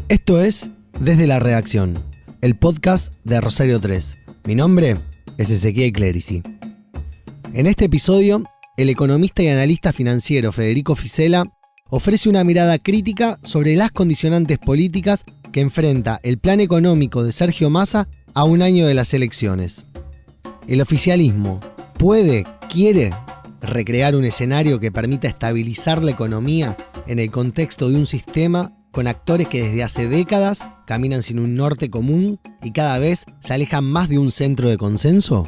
Esto es Desde la Redacción, el podcast de Rosario 3. Mi nombre es Ezequiel Clerici. En este episodio, el economista y analista financiero Federico Fisella ofrece una mirada crítica sobre las condicionantes políticas que enfrenta el plan económico de Sergio Massa a un año de las elecciones. ¿El oficialismo quiere recrear un escenario que permita estabilizar la economía en el contexto de un sistema con actores que desde hace décadas caminan sin un norte común y cada vez se alejan más de un centro de consenso?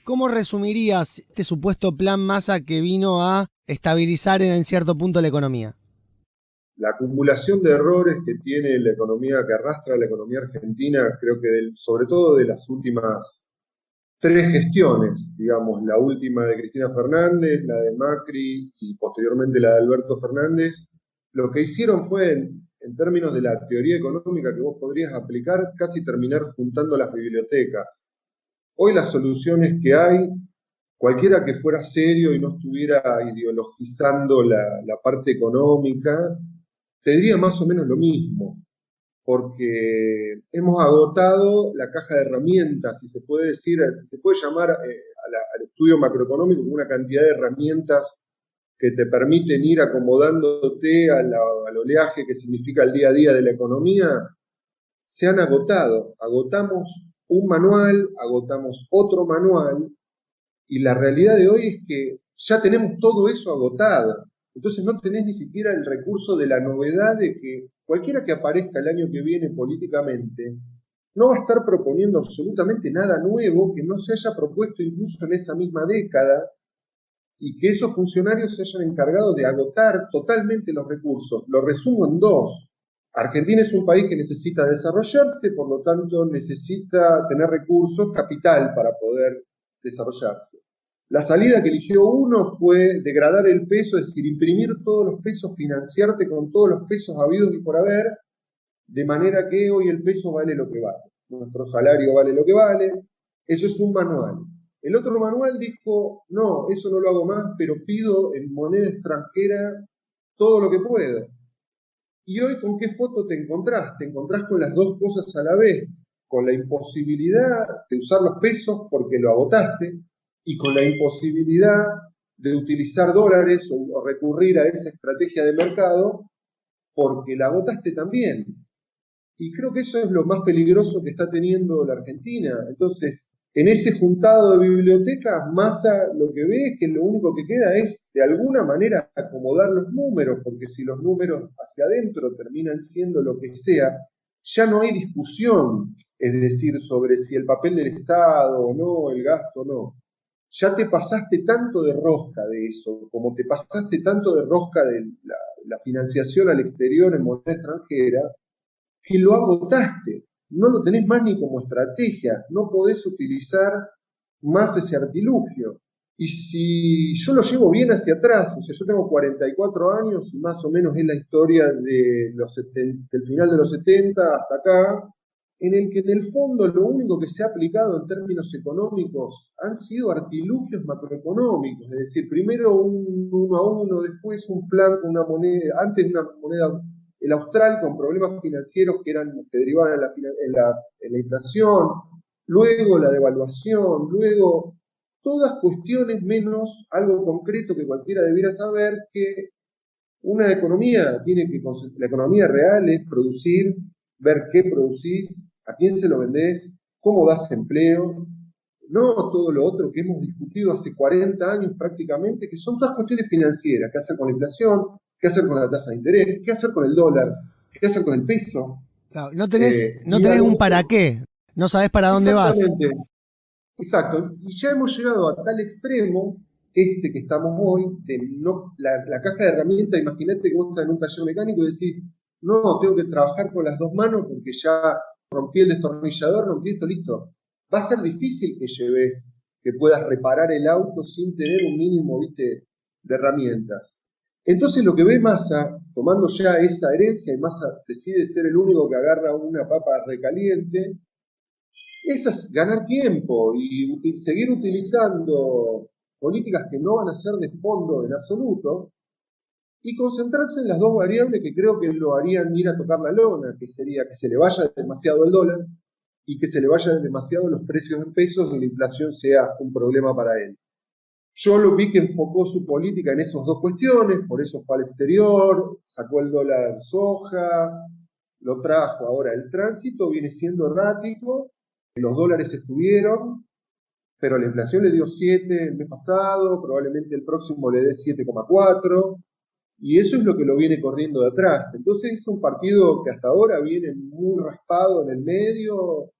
¿Cómo resumirías este supuesto plan Massa que vino a estabilizar en cierto punto la economía? La acumulación de errores que tiene la economía, que arrastra la economía argentina, creo que sobre todo de las últimas tres gestiones, digamos, la última de Cristina Fernández, la de Macri y posteriormente la de Alberto Fernández, lo que hicieron fue, en términos de la teoría económica que vos podrías aplicar, casi terminar juntando las bibliotecas. Hoy las soluciones que hay, cualquiera que fuera serio y no estuviera ideologizando la parte económica, te diría más o menos lo mismo, porque hemos agotado la caja de herramientas, si se puede decir, si se puede llamar al estudio macroeconómico como una cantidad de herramientas que te permiten ir acomodándote al oleaje que significa el día a día de la economía, se han agotado. Agotamos un manual, agotamos otro manual, y la realidad de hoy es que ya tenemos todo eso agotado. Entonces no tenés ni siquiera el recurso de la novedad de que cualquiera que aparezca el año que viene políticamente no va a estar proponiendo absolutamente nada nuevo que no se haya propuesto incluso en esa misma década y que esos funcionarios se hayan encargado de agotar totalmente los recursos. Lo resumo en dos. Argentina es un país que necesita desarrollarse, por lo tanto necesita tener recursos, capital para poder desarrollarse. La salida que eligió uno fue degradar el peso, es decir, imprimir todos los pesos, financiarte con todos los pesos habidos y por haber, de manera que hoy el peso vale lo que vale. Nuestro salario vale lo que vale. Eso es un manual. El otro manual dijo, no, eso no lo hago más, pero pido en moneda extranjera todo lo que puedo. Y hoy, ¿con qué foto te encontrás? Te encontrás con las dos cosas a la vez, con la imposibilidad de usar los pesos porque lo agotaste y con la imposibilidad de utilizar dólares o recurrir a esa estrategia de mercado porque la agotaste también. Y creo que eso es lo más peligroso que está teniendo la Argentina. Entonces, en ese juntado de bibliotecas, Massa lo que ve es que lo único que queda es, de alguna manera, acomodar los números, porque si los números hacia adentro terminan siendo lo que sea, ya no hay discusión, es decir, sobre si el papel del Estado o no, el gasto o no. Ya te pasaste tanto de rosca de eso, como te pasaste tanto de rosca de la financiación al exterior en moneda extranjera, que lo agotaste, no lo tenés más ni como estrategia, no podés utilizar más ese artilugio. Y si yo lo llevo bien hacia atrás, o sea, yo tengo 44 años y más o menos es la historia de del final de los 70 hasta acá, en el que en el fondo lo único que se ha aplicado en términos económicos han sido artilugios macroeconómicos, es decir, primero un 1 a 1, después un plan con una moneda, antes una moneda, el austral, con problemas financieros que derivaban en la inflación, luego la devaluación, luego todas cuestiones menos algo concreto que cualquiera debiera saber, que una economía la economía real es producir, ver qué producís, a quién se lo vendés, cómo das empleo, no todo lo otro que hemos discutido hace 40 años prácticamente, que son todas cuestiones financieras, qué hacer con la inflación, qué hacer con la tasa de interés, qué hacer con el dólar, qué hacer con el peso. Claro, no tenés un para qué, no sabés para dónde vas. Exactamente, exacto. Y ya hemos llegado a tal extremo, que estamos hoy, de la caja de herramientas. Imagínate que vos estás en un taller mecánico y decís, no, tengo que trabajar con las dos manos porque ya rompí el destornillador, rompí esto, listo. Va a ser difícil que puedas reparar el auto sin tener un mínimo, de herramientas. Entonces lo que ve Massa, tomando ya esa herencia, y Massa decide ser el único que agarra una papa recaliente, es ganar tiempo y seguir utilizando políticas que no van a ser de fondo en absoluto y concentrarse en las dos variables que creo que lo harían ir a tocar la lona, que sería que se le vaya demasiado el dólar y que se le vayan demasiado los precios en pesos y la inflación sea un problema para él. Yo lo vi que enfocó su política en esas dos cuestiones, por eso fue al exterior, sacó el dólar soja, lo trajo. Ahora, el tránsito viene siendo errático, los dólares estuvieron, pero la inflación le dio 7 el mes pasado, probablemente el próximo le dé 7,4, y eso es lo que lo viene corriendo de atrás. Entonces es un partido que hasta ahora viene muy raspado en el medio,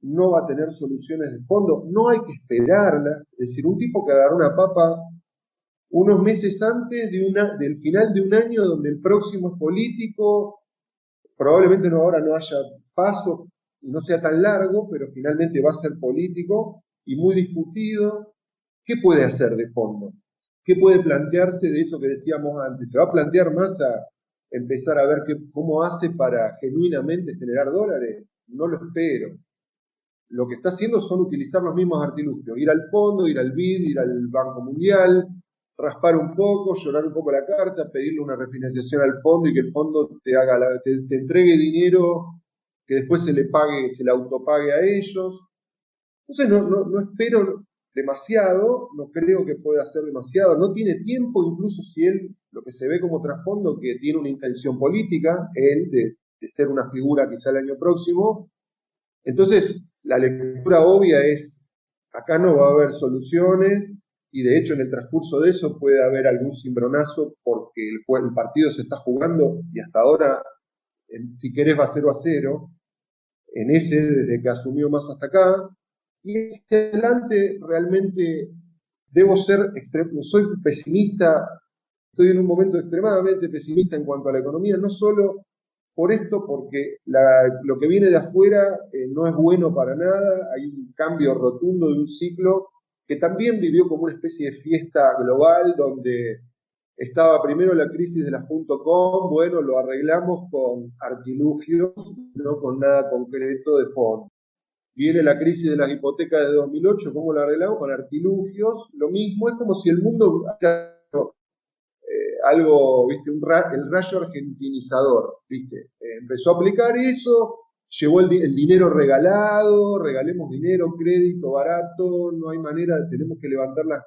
no va a tener soluciones de fondo, no hay que esperarlas. Es decir, un tipo que agarró una papa unos meses antes del final de un año donde el próximo es político, probablemente ahora no haya paso y no sea tan largo, pero finalmente va a ser político y muy discutido. ¿Qué puede hacer de fondo? ¿Qué puede plantearse de eso que decíamos antes? ¿Se va a plantear más a empezar a ver cómo hace para genuinamente generar dólares? No lo espero. Lo que está haciendo son utilizar los mismos artilugios, ir al fondo, ir al BID, ir al Banco Mundial, raspar un poco, llorar un poco la carta, pedirle una refinanciación al fondo y que el fondo te entregue dinero que después se le pague, se le autopague a ellos. Entonces no espero demasiado, no creo que pueda hacer demasiado, no tiene tiempo, incluso si él, lo que se ve como trasfondo, que tiene una intención política, él, de ser una figura quizá el año próximo. Entonces, la lectura obvia es, acá no va a haber soluciones, y de hecho en el transcurso de eso puede haber algún cimbronazo porque el partido se está jugando y hasta ahora, si querés, va 0-0, en ese desde que asumió más hasta acá, y hacia adelante realmente debo ser extremo, soy pesimista, estoy en un momento extremadamente pesimista en cuanto a la economía, no solo por esto, porque lo que viene de afuera no es bueno para nada, hay un cambio rotundo de un ciclo que también vivió como una especie de fiesta global donde estaba primero la crisis de las .com, bueno, lo arreglamos con artilugios, no con nada concreto de fondo. Viene la crisis de las hipotecas de 2008, ¿cómo la arreglamos? Con artilugios, lo mismo, es como si el mundo algo, ¿viste? El rayo argentinizador, ¿viste? Empezó a aplicar eso, llevó el dinero regalado, regalemos dinero, crédito barato, no hay manera, tenemos que levantar las...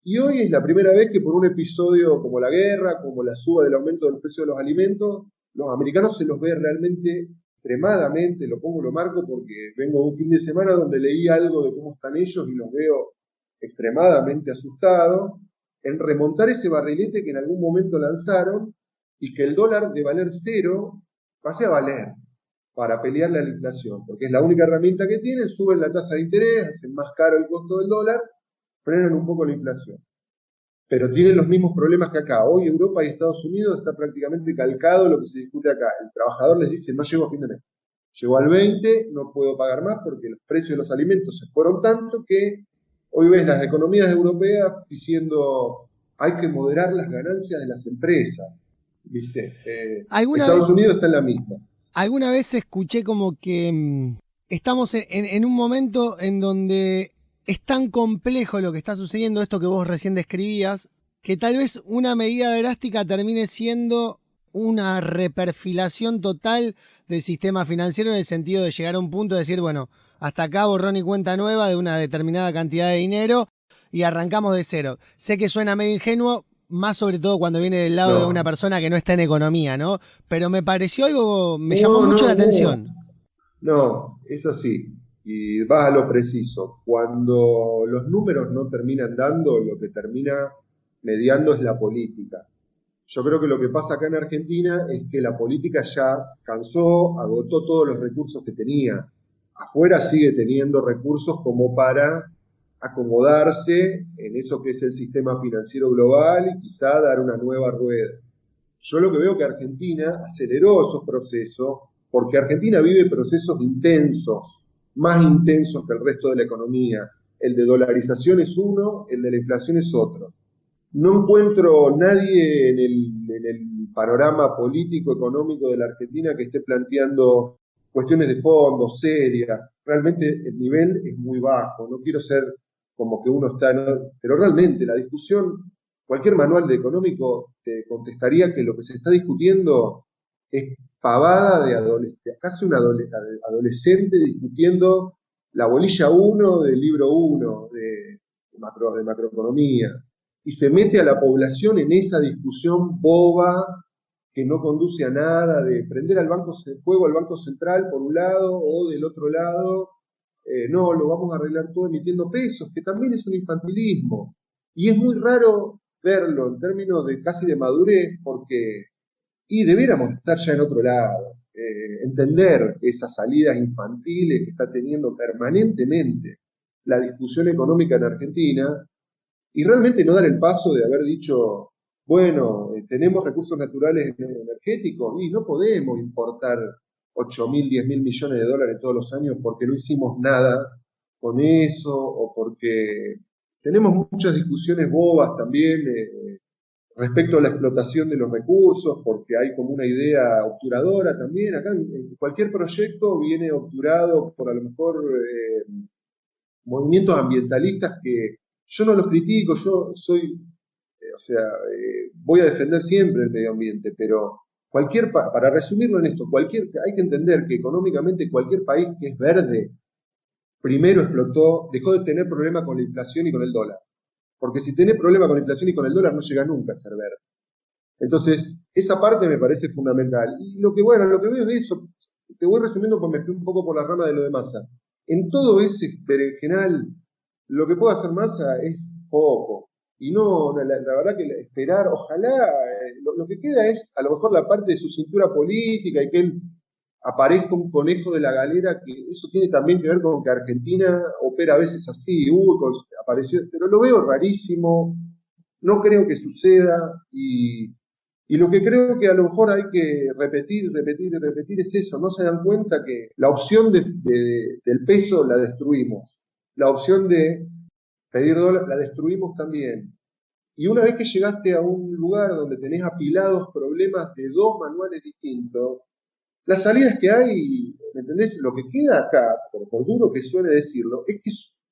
Y hoy es la primera vez que por un episodio como la guerra, como la suba del aumento del precio de los alimentos, los americanos se los ve realmente extremadamente, lo pongo, lo marco porque vengo de un fin de semana donde leí algo de cómo están ellos y los veo extremadamente asustados en remontar ese barrilete que en algún momento lanzaron y que el dólar de valer 0 pase a valer para pelearle a la inflación, porque es la única herramienta que tienen, suben la tasa de interés, hacen más caro el costo del dólar, frenan un poco la inflación. Pero tienen los mismos problemas que acá. Hoy Europa y Estados Unidos está prácticamente calcado lo que se discute acá. El trabajador les dice, no llego a fin de mes. Llegó al 20, no puedo pagar más porque los precios de los alimentos se fueron tanto que hoy ves las economías europeas diciendo hay que moderar las ganancias de las empresas. ¿Viste? Estados Unidos está en la misma. Alguna vez escuché como que estamos en un momento en donde es tan complejo lo que está sucediendo, esto que vos recién describías, que tal vez una medida drástica termine siendo una reperfilación total del sistema financiero en el sentido de llegar a un punto de decir, bueno, hasta acá borrón y cuenta nueva de una determinada cantidad de dinero y arrancamos de cero. Sé que suena medio ingenuo, más sobre todo cuando viene del lado de una persona que no está en economía, ¿no? Pero me pareció algo, me llamó mucho la atención. No, es así. Y vas a lo preciso. Cuando los números no terminan dando, lo que termina mediando es la política. Yo creo que lo que pasa acá en Argentina es que la política ya cansó, agotó todos los recursos que tenía. Afuera sigue teniendo recursos como para acomodarse en eso que es el sistema financiero global y quizá dar una nueva rueda. Yo lo que veo que Argentina aceleró esos procesos porque Argentina vive procesos intensos, más intensos que el resto de la economía. El de dolarización es uno, el de la inflación es otro. No encuentro nadie en el panorama político, económico de la Argentina que esté planteando cuestiones de fondo, serias. Realmente el nivel es muy bajo. No quiero ser como que uno está, ¿no? Pero realmente la discusión, cualquier manual de económico te contestaría que lo que se está discutiendo es pavada de adolescente, casi un adolescente discutiendo la bolilla uno del libro uno de macroeconomía. Y se mete a la población en esa discusión boba que no conduce a nada, de prender al fuego al Banco Central por un lado o del otro lado, no, lo vamos a arreglar todo emitiendo pesos, que también es un infantilismo. Y es muy raro verlo en términos de casi de madurez, porque y debiéramos estar ya en otro lado, entender esas salidas infantiles que está teniendo permanentemente la discusión económica en Argentina y realmente no dar el paso de haber dicho, bueno, tenemos recursos naturales energéticos y no podemos importar 8.000, 10.000 millones de dólares todos los años porque no hicimos nada con eso o porque tenemos muchas discusiones bobas también respecto a la explotación de los recursos, porque hay como una idea obturadora también. Acá en cualquier proyecto viene obturado por a lo mejor movimientos ambientalistas que yo no los critico, yo soy, o sea, voy a defender siempre el medio ambiente, pero para resumirlo en esto, hay que entender que económicamente cualquier país que es verde, primero dejó de tener problemas con la inflación y con el dólar. Porque si tenés problemas con la inflación y con el dólar, no llega nunca a ser verde. Entonces, esa parte me parece fundamental. Y lo que veo es eso. Te voy resumiendo porque me fui un poco por la rama de lo de Massa. En todo ese berenjenal, lo que puede hacer Massa es poco. Y no, la verdad que esperar, ojalá, lo que queda es a lo mejor la parte de su cintura política y que él aparezca un conejo de la galera, que eso tiene también que ver con que Argentina opera a veces así, apareció, pero lo veo rarísimo, no creo que suceda y lo que creo que a lo mejor hay que repetir, repetir y repetir es eso, no se dan cuenta que la opción del peso la destruimos, la opción de pedir dólares la destruimos también. Y una vez que llegaste a un lugar donde tenés apilados problemas de dos manuales distintos, las salidas que hay, ¿me entendés? Lo que queda acá, por duro que suene decirlo, es que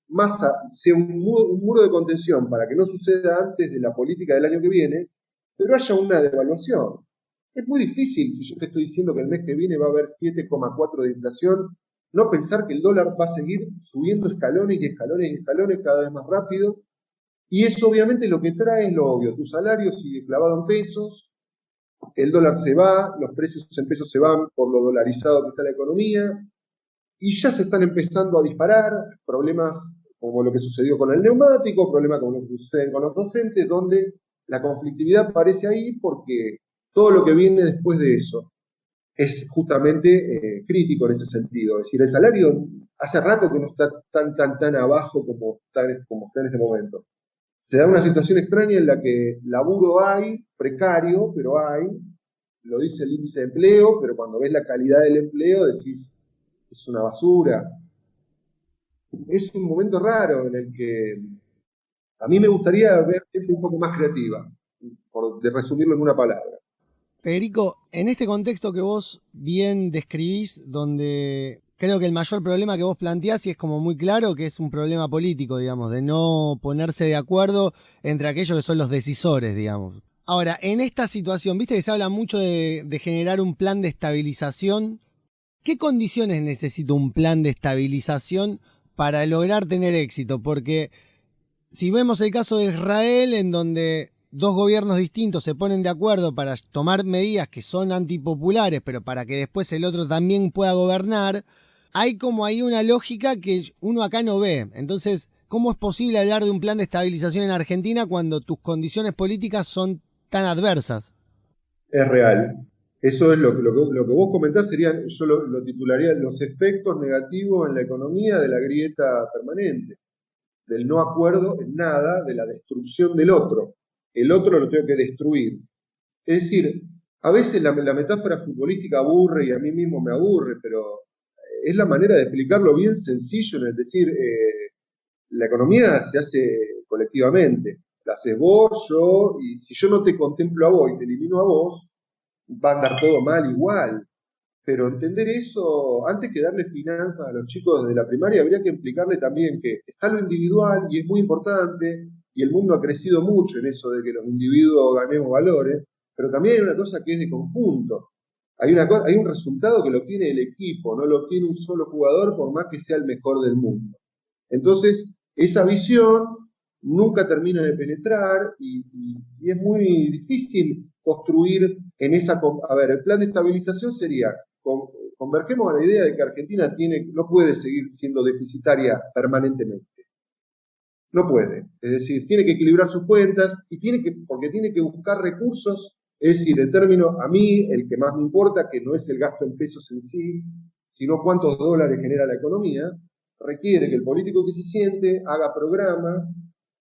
Massa sea un muro de contención para que no suceda antes de la política del año que viene, pero haya una devaluación. Es muy difícil, si yo te estoy diciendo que el mes que viene va a haber 7,4 de inflación, no pensar que el dólar va a seguir subiendo escalones y escalones y escalones cada vez más rápido. Y eso obviamente lo que trae es lo obvio, tu salario sigue clavado en pesos, el dólar se va, los precios en pesos se van por lo dolarizado que está la economía, y ya se están empezando a disparar problemas como lo que sucedió con el neumático, problemas como lo que suceden con los docentes, donde la conflictividad aparece ahí porque todo lo que viene después de eso es justamente crítico en ese sentido. Es decir, el salario hace rato que no está tan abajo como está en este momento. Se da una situación extraña en la que laburo hay, precario, pero hay, lo dice el índice de empleo, pero cuando ves la calidad del empleo decís, es una basura. Es un momento raro en el que a mí me gustaría ver gente un poco más creativa, de resumirlo en una palabra. Federico, en este contexto que vos bien describís, donde creo que el mayor problema que vos planteás, y es como muy claro, que es un problema político, digamos, de no ponerse de acuerdo entre aquellos que son los decisores, digamos. Ahora, en esta situación, viste que se habla mucho de generar un plan de estabilización. ¿Qué condiciones necesita un plan de estabilización para lograr tener éxito? Porque si vemos el caso de Israel, en donde dos gobiernos distintos se ponen de acuerdo para tomar medidas que son antipopulares, pero para que después el otro también pueda gobernar, hay como ahí una lógica que uno acá no ve. Entonces, ¿cómo es posible hablar de un plan de estabilización en Argentina cuando tus condiciones políticas son tan adversas? Es real. Eso es lo que vos comentás, yo lo titularía los efectos negativos en la economía de la grieta permanente, del no acuerdo en nada, de la destrucción del otro. El otro lo tengo que destruir. Es decir, a veces la metáfora futbolística aburre y a mí mismo me aburre, pero es la manera de explicarlo bien sencillo, en el decir, la economía se hace colectivamente. La haces vos, yo, y si yo no te contemplo a vos y te elimino a vos, va a andar todo mal igual. Pero entender eso, antes que darle finanzas a los chicos de la primaria, habría que explicarle también que está lo individual y es muy importante, y el mundo ha crecido mucho en eso de que los individuos ganemos valores, pero también hay una cosa que es de conjunto. Hay un resultado que lo obtiene el equipo, no lo obtiene un solo jugador por más que sea el mejor del mundo. Entonces, esa visión nunca termina de penetrar y es muy difícil construir en esa... A ver, el plan de estabilización sería, convergemos a la idea de que Argentina no puede seguir siendo deficitaria permanentemente. No puede. Es decir, tiene que equilibrar sus cuentas porque tiene que buscar recursos. Es decir, en términos, a mí, el que más me importa, que no es el gasto en pesos en sí, sino cuántos dólares genera la economía, requiere que el político que se siente haga programas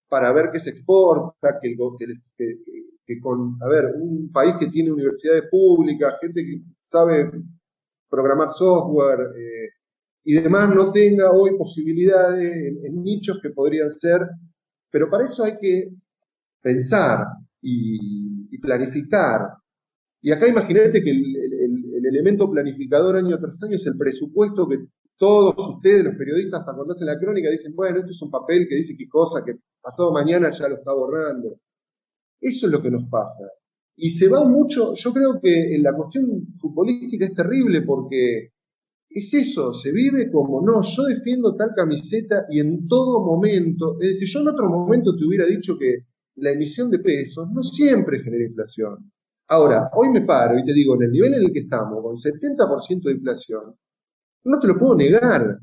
para ver qué se exporta, a ver, un país que tiene universidades públicas, gente que sabe programar software y demás, no tenga hoy posibilidades en nichos que podrían ser, pero para eso hay que pensar y planificar. Y acá imagínate que el elemento planificador año tras año es el presupuesto que todos ustedes, los periodistas, hasta cuando hacen la crónica, dicen, bueno, esto es un papel que dice qué cosa, que pasado mañana ya lo está borrando. Eso es lo que nos pasa. Y se va mucho, yo creo que en la cuestión futbolística es terrible porque es eso, se vive como, no, yo defiendo tal camiseta y en todo momento, es decir, yo en otro momento te hubiera dicho que la emisión de pesos no siempre genera inflación. Ahora, hoy me paro y te digo, en el nivel en el que estamos, con 70% de inflación, no te lo puedo negar.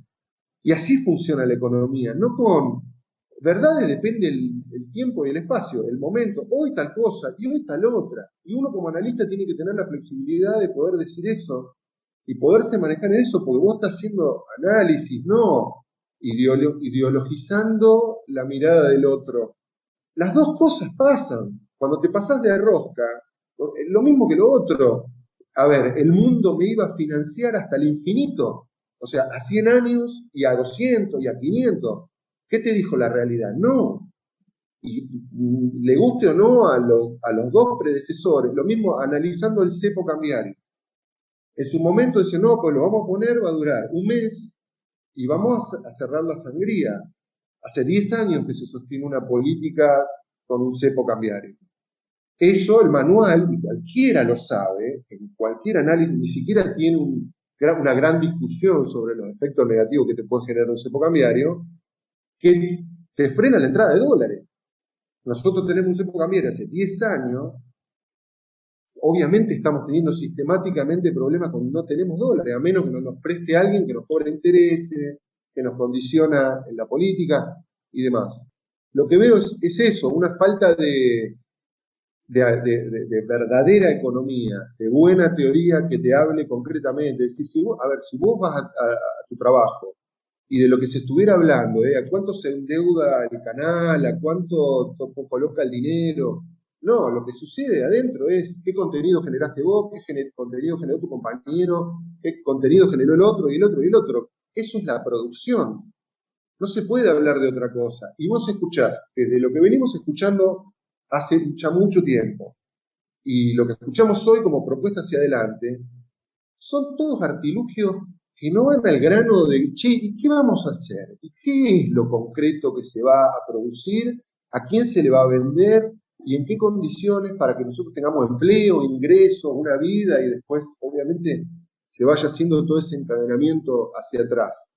Y así funciona la economía, no con verdades, depende el tiempo y el espacio, el momento, hoy tal cosa y hoy tal otra. Y uno como analista tiene que tener la flexibilidad de poder decir eso y poderse manejar en eso, porque vos estás haciendo análisis, no ideologizando la mirada del otro. Las dos cosas pasan. Cuando te pasás de rosca, lo mismo que lo otro. A ver, el mundo me iba a financiar hasta el infinito. O sea, a 100 años y a 200 y a 500. ¿Qué te dijo la realidad? No. Y le guste o no a los dos predecesores, lo mismo analizando el cepo cambiario. En su momento decía, no, pues lo vamos a poner, va a durar un mes y vamos a cerrar la sangría. Hace 10 años que se sostiene una política con un cepo cambiario. Eso el manual, y cualquiera lo sabe, en cualquier análisis, ni siquiera tiene una gran discusión sobre los efectos negativos que te puede generar un cepo cambiario, que te frena la entrada de dólares. Nosotros tenemos un cepo cambiario hace 10 años, obviamente estamos teniendo sistemáticamente problemas cuando no tenemos dólares, a menos que nos preste alguien que nos cobre intereses, que nos condiciona en la política y demás. Lo que veo es eso, una falta de verdadera economía, de buena teoría que te hable concretamente. Es decir, si vos vas a tu trabajo y de lo que se estuviera hablando, a cuánto se endeuda el canal, a cuánto coloca el dinero. No, lo que sucede adentro es qué contenido generaste vos, qué contenido generó tu compañero, qué contenido generó el otro y el otro y el otro. Eso es la producción. No se puede hablar de otra cosa. Y vos escuchás, desde lo que venimos escuchando hace ya mucho tiempo, y lo que escuchamos hoy como propuesta hacia adelante, son todos artilugios que no van al grano de, che, ¿y qué vamos a hacer? ¿Y qué es lo concreto que se va a producir? ¿A quién se le va a vender? ¿Y en qué condiciones para que nosotros tengamos empleo, ingresos, una vida y después, obviamente, se vaya haciendo todo ese encadenamiento hacia atrás?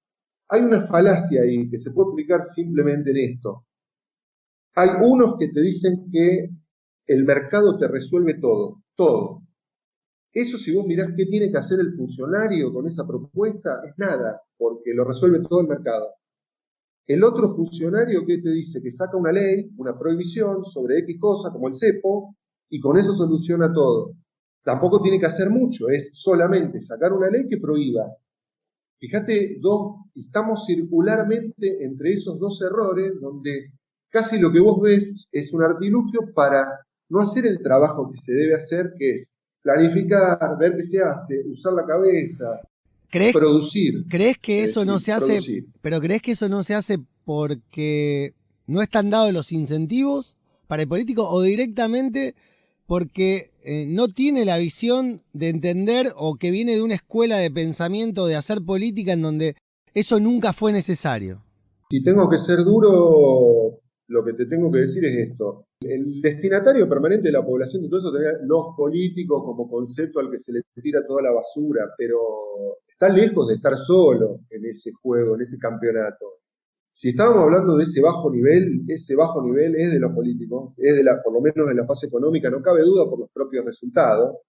Hay una falacia ahí que se puede explicar simplemente en esto. Hay unos que te dicen que el mercado te resuelve todo, todo. Eso, si vos mirás qué tiene que hacer el funcionario con esa propuesta, es nada, porque lo resuelve todo el mercado. El otro funcionario que te dice que saca una ley, una prohibición sobre X cosa, como el cepo, y con eso soluciona todo. Tampoco tiene que hacer mucho, es solamente sacar una ley que prohíba. Fíjate, estamos circularmente entre esos dos errores, donde casi lo que vos ves es un artilugio para no hacer el trabajo que se debe hacer, que es planificar, ver qué se hace, usar la cabeza, producir. ¿Crees que eso no se hace? Pero ¿crees que eso no se hace porque no están dados los incentivos para el político o directamente porque no tiene la visión de entender o que viene de una escuela de pensamiento de hacer política en donde eso nunca fue necesario. Si tengo que ser duro, lo que te tengo que decir es esto. El destinatario permanente de la población de todo eso tenía los políticos como concepto al que se le tira toda la basura, pero está lejos de estar solo en ese juego, en ese campeonato. Si estábamos hablando de ese bajo nivel es de los políticos, es por lo menos en la fase económica, no cabe duda por los propios resultados,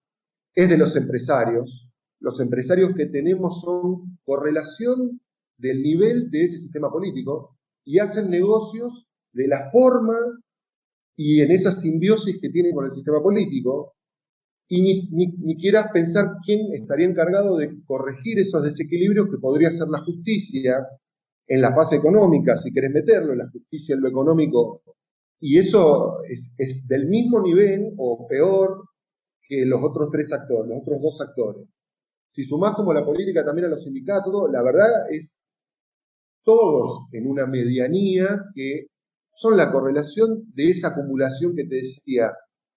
es de los empresarios. Los empresarios que tenemos son correlación del nivel de ese sistema político y hacen negocios de la forma y en esa simbiosis que tienen con el sistema político, y ni quieras pensar quién estaría encargado de corregir esos desequilibrios que podría ser la justicia en la fase económica, si querés meterlo, la justicia en lo económico, y eso es del mismo nivel o peor que los otros los otros dos actores. Si sumás como la política también a los sindicatos, la verdad es todos en una medianía que son la correlación de esa acumulación que te decía.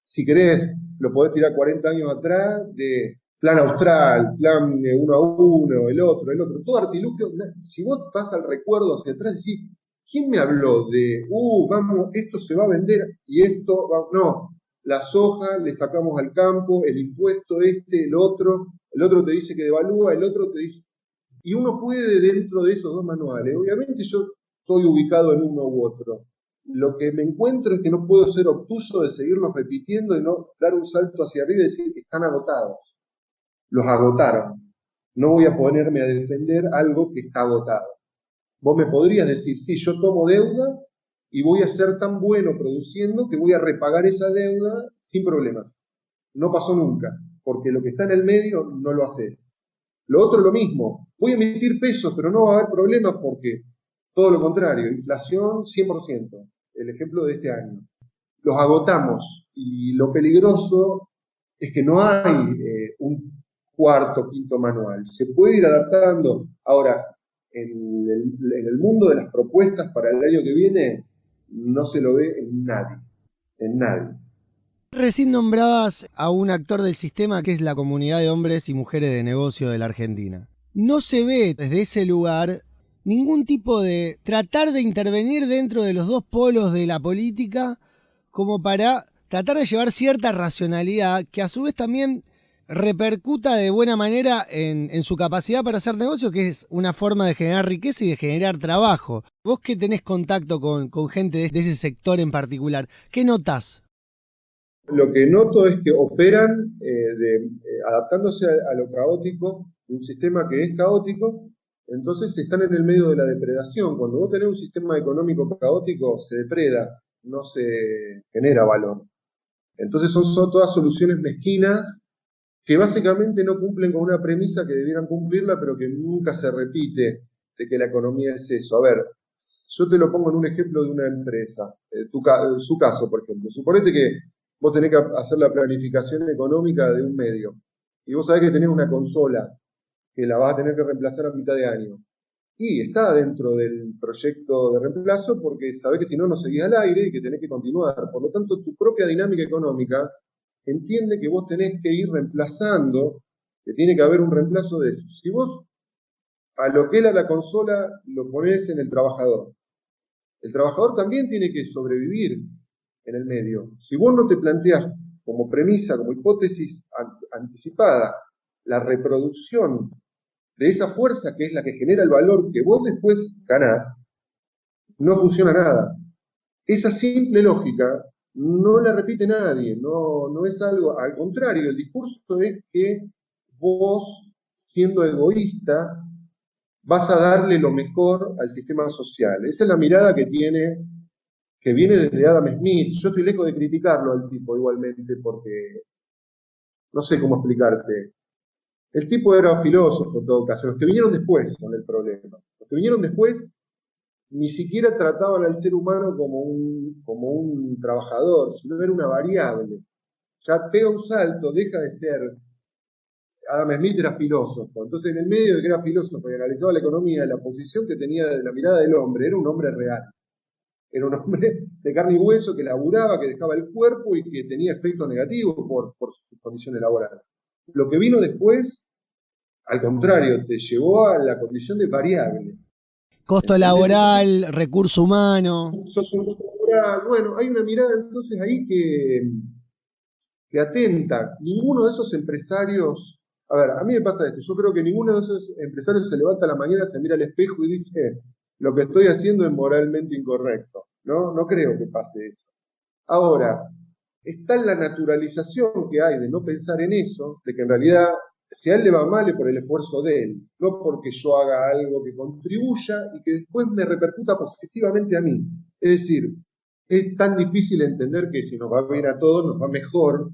Si querés, lo podés tirar 40 años atrás de plan austral, plan 1 a 1, el otro, todo artilugio. Si vos vas al recuerdo hacia atrás, decís, ¿quién me habló de, vamos, esto se va a vender y esto, no, la soja le sacamos al campo, el impuesto el otro te dice que devalúa, el otro te dice, y uno puede dentro de esos dos manuales, obviamente yo estoy ubicado en uno u otro. Lo que me encuentro es que no puedo ser obtuso de seguirlos repitiendo y no dar un salto hacia arriba y decir que están agotados. Los agotaron. No voy a ponerme a defender algo que está agotado. Vos me podrías decir, sí, yo tomo deuda y voy a ser tan bueno produciendo que voy a repagar esa deuda sin problemas. No pasó nunca, porque lo que está en el medio no lo haces. Lo otro es lo mismo. Voy a emitir pesos, pero no va a haber problemas porque todo lo contrario, inflación 100%. El ejemplo de este año. Los agotamos y lo peligroso es que no hay un cuarto, quinto manual. Se puede ir adaptando. Ahora, en el mundo de las propuestas para el año que viene, no se lo ve en nadie. En nadie. Recién nombrabas a un actor del sistema que es la comunidad de hombres y mujeres de negocio de la Argentina. No se ve desde ese lugar ningún tipo de tratar de intervenir dentro de los dos polos de la política como para tratar de llevar cierta racionalidad que a su vez también repercuta de buena manera en su capacidad para hacer negocio, que es una forma de generar riqueza y de generar trabajo. Vos que tenés contacto con gente de ese sector en particular, ¿qué notás? Lo que noto es que operan adaptándose a lo caótico, un sistema que es caótico, entonces están en el medio de la depredación. Cuando vos tenés un sistema económico caótico, se depreda, no se genera valor. Entonces son todas soluciones mezquinas que básicamente no cumplen con una premisa que debieran cumplirla, pero que nunca se repite de que la economía es eso. A ver, yo te lo pongo en un ejemplo de una empresa, su caso, por ejemplo. Suponete que vos tenés que hacer la planificación económica de un medio y vos sabés que tenés una consola que la vas a tener que reemplazar a mitad de año. Y está dentro del proyecto de reemplazo porque sabés que si no, no seguís al aire y que tenés que continuar. Por lo tanto, tu propia dinámica económica entiende que vos tenés que ir reemplazando, que tiene que haber un reemplazo de eso. Si vos a lo que era la consola lo ponés en el trabajador también tiene que sobrevivir en el medio. Si vos no te planteás como premisa, como hipótesis anticipada, la reproducción de esa fuerza que es la que genera el valor que vos después ganás, no funciona nada. Esa simple lógica no la repite nadie, no es algo, al contrario, el discurso es que vos, siendo egoísta, vas a darle lo mejor al sistema social. Esa es la mirada que viene desde Adam Smith. Yo estoy lejos de criticarlo al tipo igualmente porque no sé cómo explicarte. El tipo era filósofo en todo caso. Los que vinieron después son el problema. Los que vinieron después ni siquiera trataban al ser humano como un trabajador, sino era una variable. Ya pega un salto, deja de ser. Adam Smith era filósofo, entonces en el medio de que era filósofo y analizaba la economía, la posición que tenía de la mirada del hombre, era un hombre real. era un hombre de carne y hueso que laburaba, que dejaba el cuerpo y que tenía efectos negativos por sus condiciones laborales. Lo que vino después, al contrario, te llevó a la condición de variable. Costo ¿Entendés? Entonces, laboral, recurso humano. bueno, hay una mirada entonces ahí que atenta. Ninguno de esos empresarios, a ver, a mí me pasa esto, yo creo que ninguno de esos empresarios se levanta a la mañana, se mira al espejo y dice, lo que estoy haciendo es moralmente incorrecto. No, no creo que pase eso. Ahora, está la naturalización que hay de no pensar en eso, de que en realidad, si a él le va mal es por el esfuerzo de él, no porque yo haga algo que contribuya y que después me repercuta positivamente a mí. Es decir, es tan difícil entender que si nos va bien a todos, nos va mejor,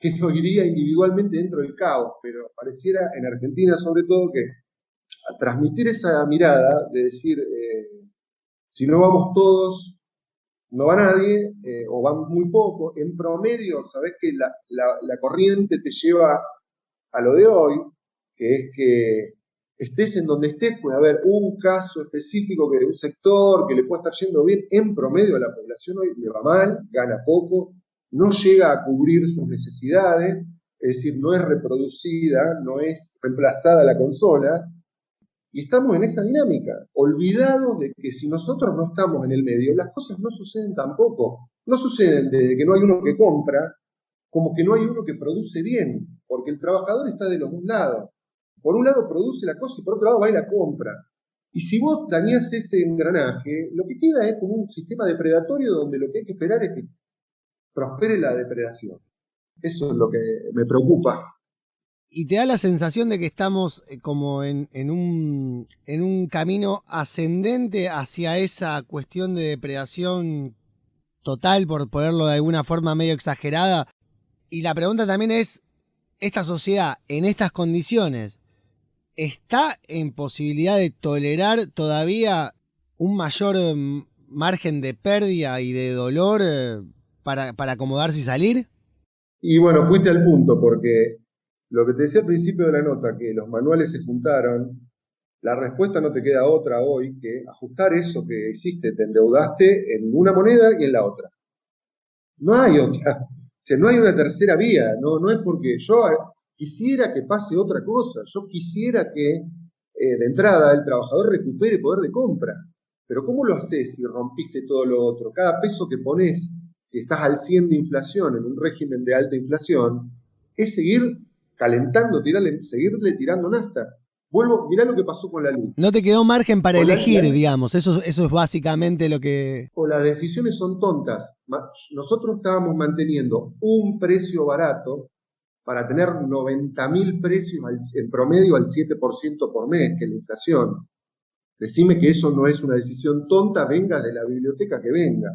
que nos iría individualmente dentro del caos, pero pareciera en Argentina sobre todo que a transmitir esa mirada de decir, si no vamos todos, no va nadie, o van muy poco. En promedio, sabés que la corriente te lleva a lo de hoy, que es que estés en donde estés, puede haber un caso específico que de un sector que le puede estar yendo bien. En promedio, a la población hoy le va mal, gana poco, no llega a cubrir sus necesidades, es decir, no es reproducida, no es reemplazada la consola. Y estamos en esa dinámica, olvidados de que si nosotros no estamos en el medio, las cosas no suceden tampoco. No suceden desde que no hay uno que compra, como que no hay uno que produce bien, porque el trabajador está de los dos lados. Por un lado produce la cosa y por otro lado va y la compra. Y si vos dañás ese engranaje, lo que queda es como un sistema depredatorio donde lo que hay que esperar es que prospere la depredación. Eso es lo que me preocupa. Y te da la sensación de que estamos como en un camino ascendente hacia esa cuestión de depredación total, por ponerlo de alguna forma medio exagerada. Y la pregunta también es, ¿esta sociedad en estas condiciones está en posibilidad de tolerar todavía un mayor margen de pérdida y de dolor para acomodarse y salir? Y bueno, fuiste al punto, porque lo que te decía al principio de la nota, que los manuales se juntaron, la respuesta no te queda otra hoy que ajustar eso que hiciste, te endeudaste en una moneda y en la otra. No hay otra, o sea, no hay una tercera vía, no es porque yo quisiera que pase otra cosa, yo quisiera que de entrada el trabajador recupere poder de compra, pero ¿cómo lo haces si rompiste todo lo otro? Cada peso que pones, si estás al 100 de inflación en un régimen de alta inflación, es seguir calentando, seguirle tirando nafta. Vuelvo, mirá lo que pasó con la luz. No te quedó margen para Con elegir, digamos. Eso es básicamente lo que... o las decisiones son tontas. Nosotros estábamos manteniendo un precio barato para tener 90.000 precios en promedio al 7% por mes, que es la inflación. Decime que eso no es una decisión tonta, venga de la biblioteca que venga.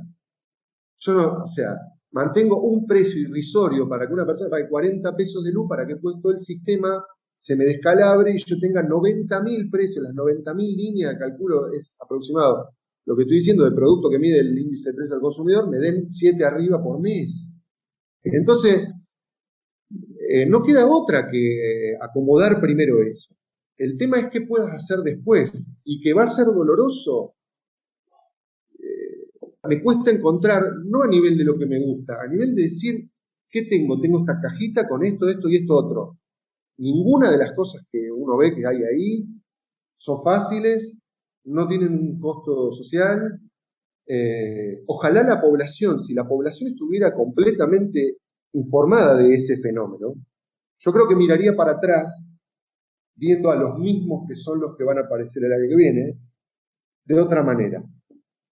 Yo no, o sea, mantengo un precio irrisorio para que una persona pague 40 pesos de luz para que pues, todo el sistema se me descalabre y yo tenga 90.000 precios, las 90.000 líneas, calculo, es aproximado. Lo que estoy diciendo del producto que mide el índice de precio al consumidor, me den 7 arriba por mes. Entonces, no queda otra que acomodar primero eso. El tema es qué puedas hacer después y que va a ser doloroso. Me cuesta encontrar, no a nivel de lo que me gusta, a nivel de decir, ¿qué tengo? Tengo esta cajita con esto, esto y esto otro. Ninguna de las cosas que uno ve que hay ahí son fáciles, no tienen un costo social. Ojalá la población, si la población estuviera completamente informada de ese fenómeno, yo creo que miraría para atrás, viendo a los mismos que son los que van a aparecer el año que viene, de otra manera.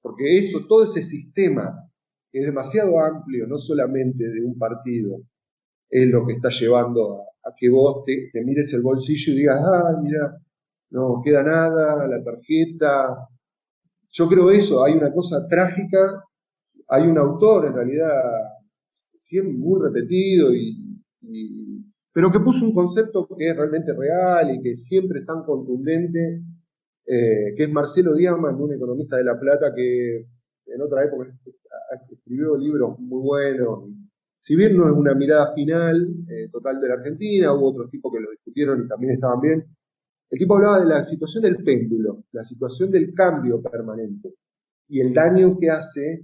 Porque eso, todo ese sistema que es demasiado amplio, no solamente de un partido, es lo que está llevando a que vos te mires el bolsillo y digas, ah, mira, no queda nada, la tarjeta. Yo creo eso, hay una cosa trágica, hay un autor en realidad siempre muy repetido pero que puso un concepto que es realmente real y que siempre es tan contundente, que es Marcelo Diamant, un economista de La Plata que en otra época escribió libros muy buenos. Y, si bien no es una mirada final total de la Argentina, hubo otros tipos que lo discutieron y también estaban bien. El tipo hablaba de la situación del péndulo, la situación del cambio permanente. y el daño que hace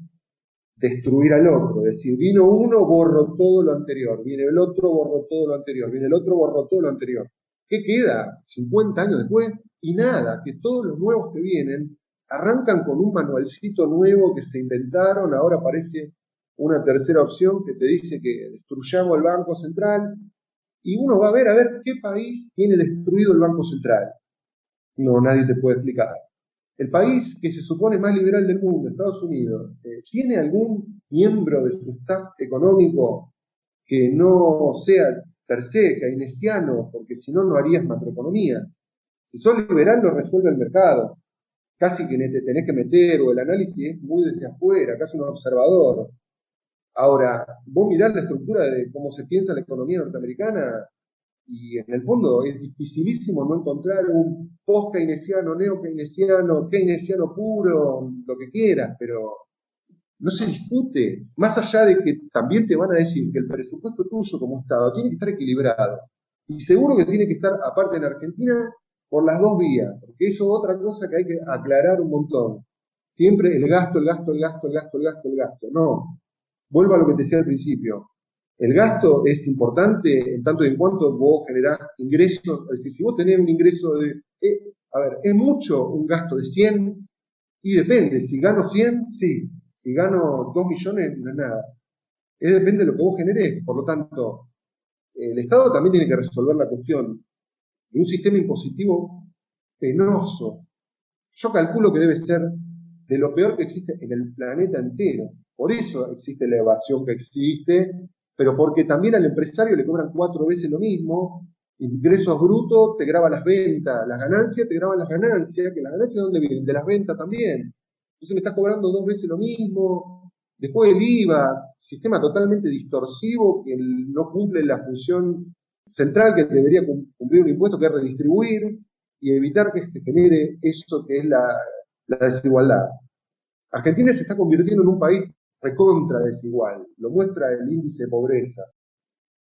destruir al otro. Es decir, vino uno, borró todo lo anterior, viene el otro, borró todo lo anterior, viene el otro, borró todo lo anterior. ¿Qué queda 50 años después? Y nada, que todos los nuevos que vienen arrancan con un manualcito nuevo que se inventaron, ahora aparece una tercera opción que te dice que destruyamos el Banco Central, y uno va a ver qué país tiene destruido el Banco Central. No, nadie te puede explicar. El país que se supone más liberal del mundo, Estados Unidos, ¿tiene algún miembro de su staff económico que no sea per se keynesiano? Porque si no, no harías macroeconomía. Si sos liberal, lo resuelve el mercado. Casi que te tenés que meter, o el análisis es muy desde afuera, casi un observador. Ahora, vos mirás la estructura de cómo se piensa la economía norteamericana, y en el fondo es dificilísimo no encontrar un post-keynesiano, neo-keynesiano, keynesiano puro, lo que quieras, pero no se discute. Más allá de que también te van a decir que el presupuesto tuyo como Estado tiene que estar equilibrado. Y seguro que tiene que estar, aparte en Argentina, por las dos vías, porque eso es otra cosa que hay que aclarar un montón. Siempre el gasto, el gasto, el gasto, el gasto, el gasto, el gasto. No. Vuelvo a lo que te decía al principio. El gasto es importante en tanto y en cuanto vos generás ingresos. Es decir, si vos tenés un ingreso de... a ver, ¿es mucho un gasto de 100? Y depende. Si gano 100, sí. Si gano 2 millones, no es nada. Depende de lo que vos generés. Por lo tanto, el Estado también tiene que resolver la cuestión de un sistema impositivo penoso. Yo calculo que debe ser de lo peor que existe en el planeta entero. Por eso existe la evasión que existe, pero porque también al empresario le cobran 4 veces lo mismo. Ingresos brutos te graban las ventas, las ganancias te graban las ganancias, que las ganancias ¿de dónde vienen? De las ventas también. Entonces me estás cobrando 2 veces lo mismo. Después el IVA, sistema totalmente distorsivo que no cumple la función central que debería cumplir un impuesto, que es redistribuir y evitar que se genere eso que es la desigualdad. Argentina se está convirtiendo en un país recontra desigual, lo muestra el índice de pobreza,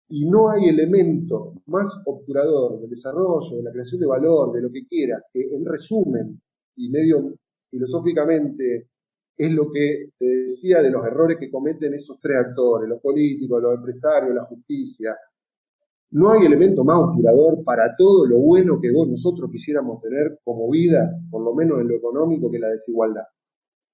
y no hay elemento más obturador del desarrollo, de la creación de valor, de lo que quieras, que en resumen, y medio filosóficamente, es lo que te decía de los errores que cometen esos tres actores, los políticos, los empresarios, la justicia. No hay elemento más obturador para todo lo bueno que nosotros quisiéramos tener como vida, por lo menos en lo económico, que la desigualdad.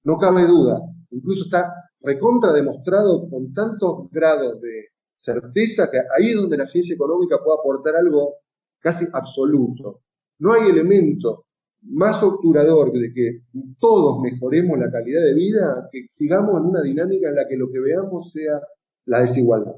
No cabe duda, incluso está recontra demostrado con tantos grados de certeza que ahí es donde la ciencia económica puede aportar algo casi absoluto. No hay elemento más obturador de que todos mejoremos la calidad de vida, que sigamos en una dinámica en la que lo que veamos sea la desigualdad.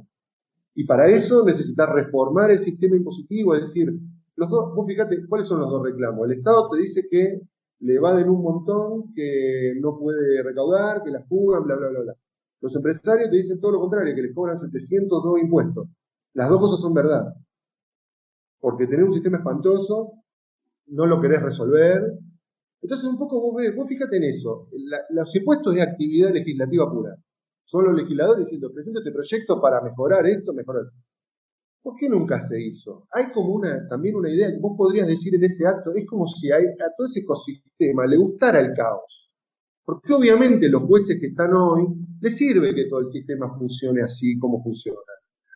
Y para eso necesitas reformar el sistema impositivo, es decir, vos fíjate, ¿cuáles son los dos reclamos? El Estado te dice que le evaden un montón, que no puede recaudar, que la fugan, bla, bla, bla, bla. Los empresarios te dicen todo lo contrario, que les cobran 702 impuestos. Las dos cosas son verdad. Porque tenés un sistema espantoso, no lo querés resolver. Entonces un poco vos fíjate en eso. Los impuestos de actividad legislativa pura. Son los legisladores diciendo, presento este proyecto para mejorar esto, mejorar. ¿Por qué nunca se hizo? Hay como también una idea que vos podrías decir en ese acto, es como si a todo ese ecosistema le gustara el caos. Porque obviamente los jueces que están hoy, les sirve que todo el sistema funcione así como funciona.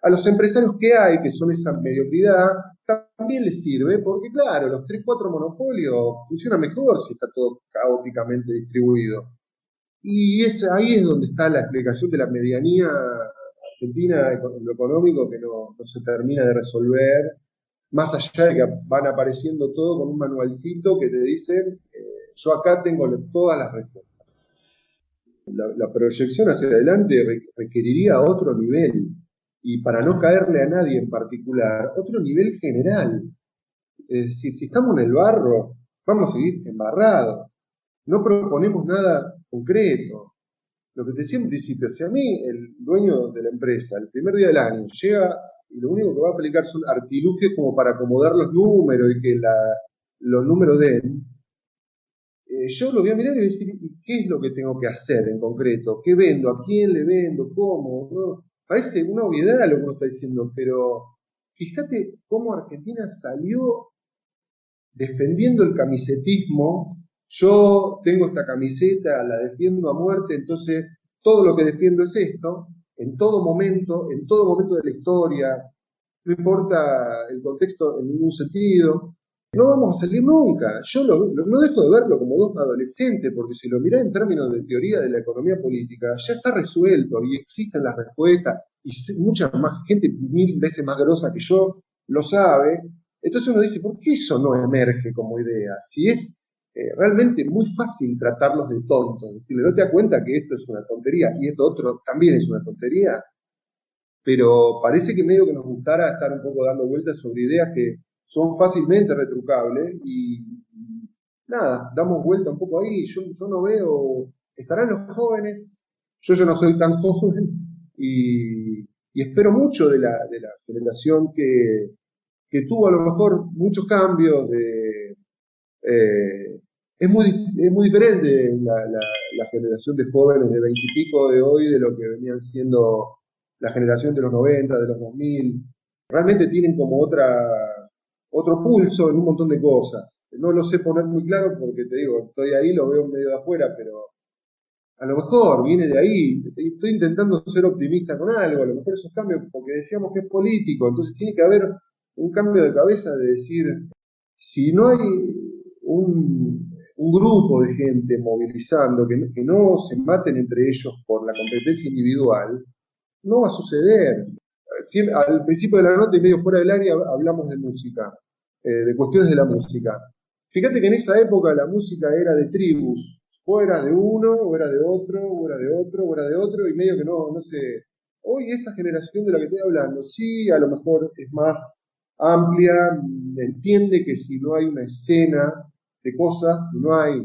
A los empresarios que hay, que son esa mediocridad, también les sirve porque, claro, los 3, 4 monopolios funcionan mejor si está todo caóticamente distribuido. Y ahí es donde está la explicación de la medianía argentina en lo económico que no se termina de resolver, más allá de que van apareciendo todo con un manualcito que te dicen, yo acá tengo todas las respuestas. La proyección hacia adelante requeriría otro nivel, y para no caerle a nadie en particular, otro nivel general. Es decir, si estamos en el barro, vamos a seguir embarrados. No proponemos nada concreto. Lo que te decía en principio, si a mí el dueño de la empresa, el primer día del año, llega y lo único que va a aplicar son artilugios como para acomodar los números y que los números den, yo lo voy a mirar y voy a decir, ¿qué es lo que tengo que hacer en concreto? ¿Qué vendo? ¿A quién le vendo? ¿Cómo? ¿No? Parece una obviedad lo que uno está diciendo, pero fíjate cómo Argentina salió defendiendo el camisetismo yo tengo esta camiseta, la defiendo a muerte, entonces todo lo que defiendo es esto, en todo momento de la historia, no importa el contexto en ningún sentido, no vamos a salir nunca. Yo no dejo de verlo como dos adolescentes, porque si lo mirás en términos de teoría de la economía política, ya está resuelto y existen las respuestas y mucha más gente, 1000 veces más grosa que yo, lo sabe. Entonces uno dice, ¿por qué eso no emerge como idea? Si es realmente muy fácil tratarlos de tontos, decirle, ¿no te das cuenta que esto es una tontería y esto otro también es una tontería? Pero parece que medio que nos gustara estar un poco dando vueltas sobre ideas que son fácilmente retrucables y nada, damos vuelta un poco ahí. Yo no veo, estarán los jóvenes, yo ya no soy tan joven y espero mucho de la generación que tuvo a lo mejor muchos cambios, es muy diferente la generación de jóvenes de 20 y pico de hoy de lo que venían siendo la generación de los 90, de los 2000. Realmente tienen como otro pulso en un montón de cosas. No lo sé poner muy claro porque te digo, estoy ahí, lo veo medio de afuera, pero a lo mejor viene de ahí. Estoy intentando ser optimista con algo, a lo mejor esos cambios, porque decíamos que es político, entonces tiene que haber un cambio de cabeza de decir, si no hay un grupo de gente movilizando, que no se maten entre ellos por la competencia individual, no va a suceder. Al principio de la nota y medio fuera del área hablamos de música, de cuestiones de la música. Fíjate que en esa época la música era de tribus, o era de uno, o era de otro, o era de otro, o era de otro, y medio que no sé. Hoy esa generación de la que estoy hablando, sí, a lo mejor es más amplia, entiende que si no hay una escena de cosas, si no hay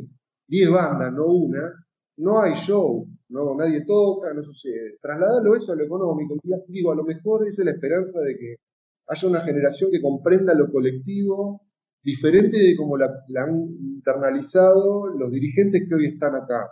10 bandas, no una, no hay show, no, nadie toca, no sucede. Trasladarlo eso a lo económico, digo, a lo mejor esa es la esperanza de que haya una generación que comprenda lo colectivo, diferente de como la han internalizado los dirigentes que hoy están acá,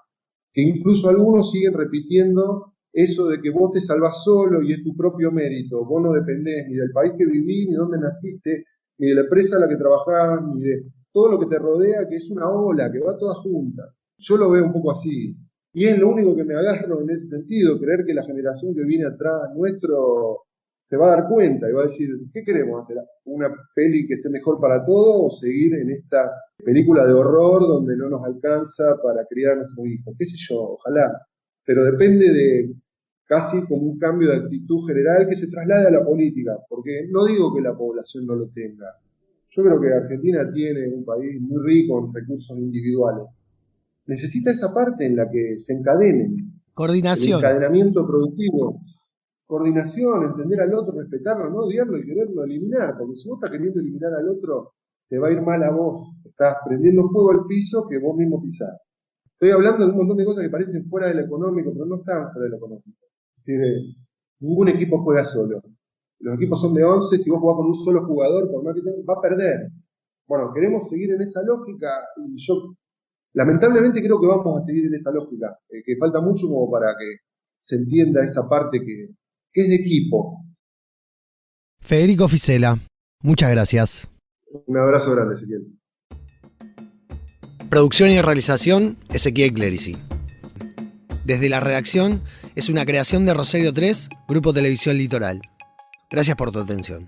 que incluso algunos siguen repitiendo eso de que vos te salvás solo y es tu propio mérito, vos no dependés ni del país que vivís, ni dónde naciste, ni de la empresa en la que trabajás, ni de todo lo que te rodea, que es una ola, que va toda junta. Yo lo veo un poco así. Y es lo único que me agarro en ese sentido, creer que la generación que viene atrás nuestro se va a dar cuenta y va a decir, ¿qué queremos hacer? ¿Una peli que esté mejor para todos o seguir en esta película de horror donde no nos alcanza para criar a nuestros hijos? ¿Qué sé yo? Ojalá. Pero depende de casi como un cambio de actitud general que se traslade a la política, porque no digo que la población no lo tenga. Yo creo que Argentina tiene un país muy rico en recursos individuales. Necesita esa parte en la que se encadenen. Coordinación. El encadenamiento productivo. Coordinación, entender al otro, respetarlo, no odiarlo y quererlo eliminar. Porque si vos estás queriendo eliminar al otro, te va a ir mal a vos. Estás prendiendo fuego al piso que vos mismo pisás. Estoy hablando de un montón de cosas que parecen fuera del económico, pero no están fuera del económico. Es decir, ningún equipo juega solo. Los equipos son de 11, si vos jugás con un solo jugador, por más que sea, va a perder. Bueno, queremos seguir en esa lógica y yo lamentablemente creo que vamos a seguir en esa lógica, que falta mucho como para que se entienda esa parte que es de equipo. Federico Fisela, muchas gracias. Un abrazo grande, Ezequiel. Producción y realización, Ezequiel Clerici. Desde la redacción, es una creación de Rosario 3, Grupo Televisión Litoral. Gracias por tu atención.